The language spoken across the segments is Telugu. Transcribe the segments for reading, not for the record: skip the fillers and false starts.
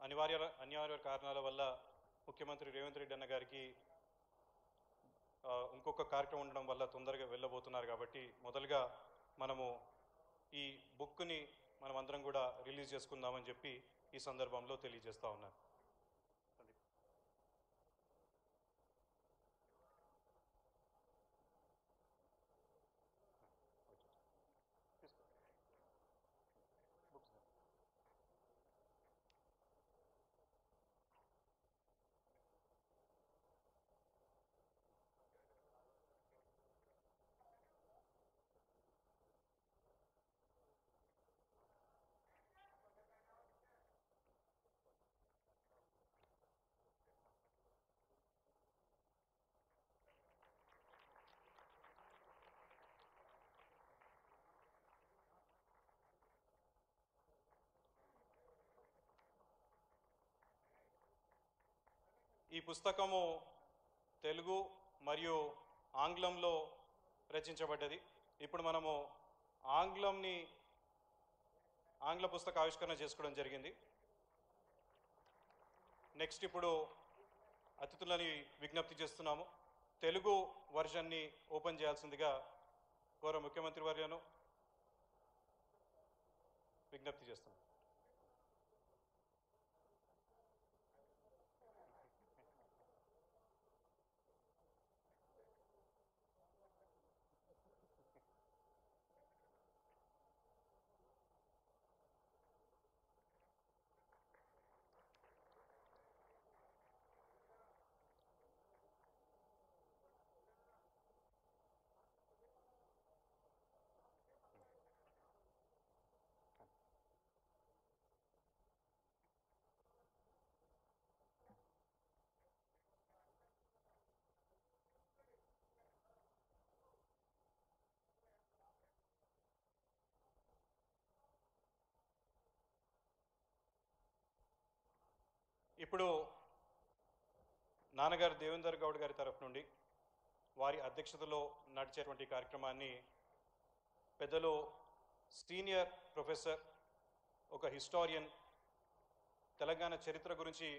అనివార్య కారణాల వల్ల ముఖ్యమంత్రి రేవంత్ రెడ్డి అన్న గారికి ఇంకొక కార్యక్రమం ఉండడం వల్ల తొందరగా వెళ్ళబోతున్నారు. కాబట్టి మొదలుగా మనము ఈ బుక్ని మనమందరం కూడా రిలీజ్ చేసుకుందామని చెప్పి ఈ సందర్భంలో తెలియజేస్తా ఉన్నాను. ఈ పుస్తకము తెలుగు మరియు ఆంగ్లంలో రచించబడ్డది. ఇప్పుడు మనము ఆంగ్ల పుస్తక ఆవిష్కరణ చేసుకోవడం జరిగింది. నెక్స్ట్ ఇప్పుడు అతిథులని విజ్ఞప్తి చేస్తున్నాము. తెలుగు వర్షన్ని ఓపెన్ చేయాల్సిందిగా గౌరవ ముఖ్యమంత్రి వర్యులను విజ్ఞప్తి చేస్తున్నాం. ఇప్పుడు నాన్నగారు దేవేందర్ గౌడ్ గారి తరఫు నుండి వారి అధ్యక్షతలో నడిచేటువంటి కార్యక్రమాన్ని పెద్దలు సీనియర్ ప్రొఫెసర్, ఒక హిస్టారియన్, తెలంగాణ చరిత్ర గురించి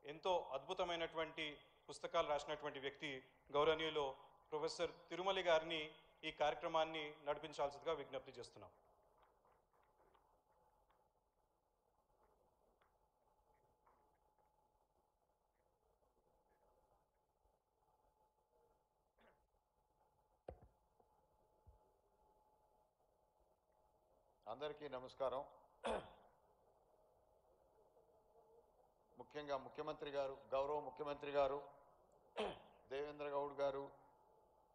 ఎంతో అద్భుతమైనటువంటి పుస్తకాలు రాసినటువంటి వ్యక్తి గౌరవనీయులు ప్రొఫెసర్ తిరుమలి గారిని ఈ కార్యక్రమాన్ని నడిపించాల్సిందిగా విజ్ఞప్తి చేస్తున్నాం. అందరికీ నమస్కారం. ముఖ్యంగా ముఖ్యమంత్రి గారు, గౌరవ ముఖ్యమంత్రి గారు దేవేంద్ర గౌడ్ గారు,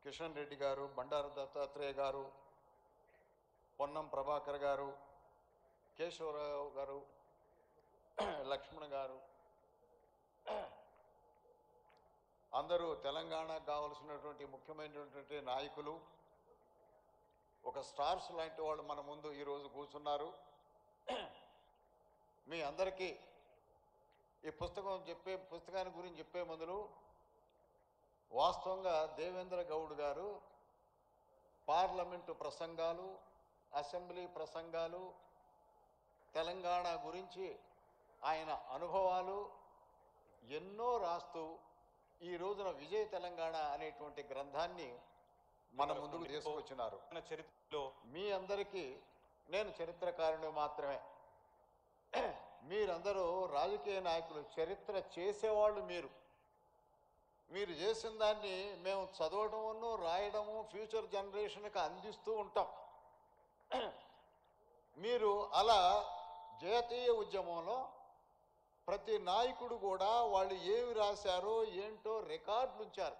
కిషన్ రెడ్డి గారు, బండారు దత్తాత్రేయ గారు, పొన్నం ప్రభాకర్ గారు, కేశవరావు గారు, లక్ష్మణ్ గారు, అందరూ తెలంగాణకు కావలసినటువంటి ముఖ్యమైనటువంటి నాయకులు, ఒక స్టార్స్ లాంటి వాళ్ళు మన ముందు ఈరోజు కూర్చున్నారు. మీ అందరికీ ఈ పుస్తకాన్ని గురించి చెప్పే మొదలు వాస్తవంగా దేవేంద్ర గౌడ్ గారు పార్లమెంటు ప్రసంగాలు, అసెంబ్లీ ప్రసంగాలు, తెలంగాణ గురించి ఆయన అనుభవాలు ఎన్నో రాస్తూ ఈ రోజున విజయ తెలంగాణ అనేటువంటి గ్రంథాన్ని మన ముందుకు తీసుకొచ్చినారు. చరిత్రలో మీ అందరికీ నేను చరిత్రకారుని మాత్రమే. మీరందరూ రాజకీయ నాయకులు, చరిత్ర చేసేవాళ్ళు. మీరు చేసిన దాన్ని మేము చదవడము, రాయడము, ఫ్యూచర్ జనరేషన్కి అందిస్తూ ఉంటాం. మీరు అలా జాతీయ ఉద్యమంలో ప్రతి నాయకుడు కూడా వాళ్ళు ఏమి రాశారో ఏంటో రికార్డులు ఉంచారు.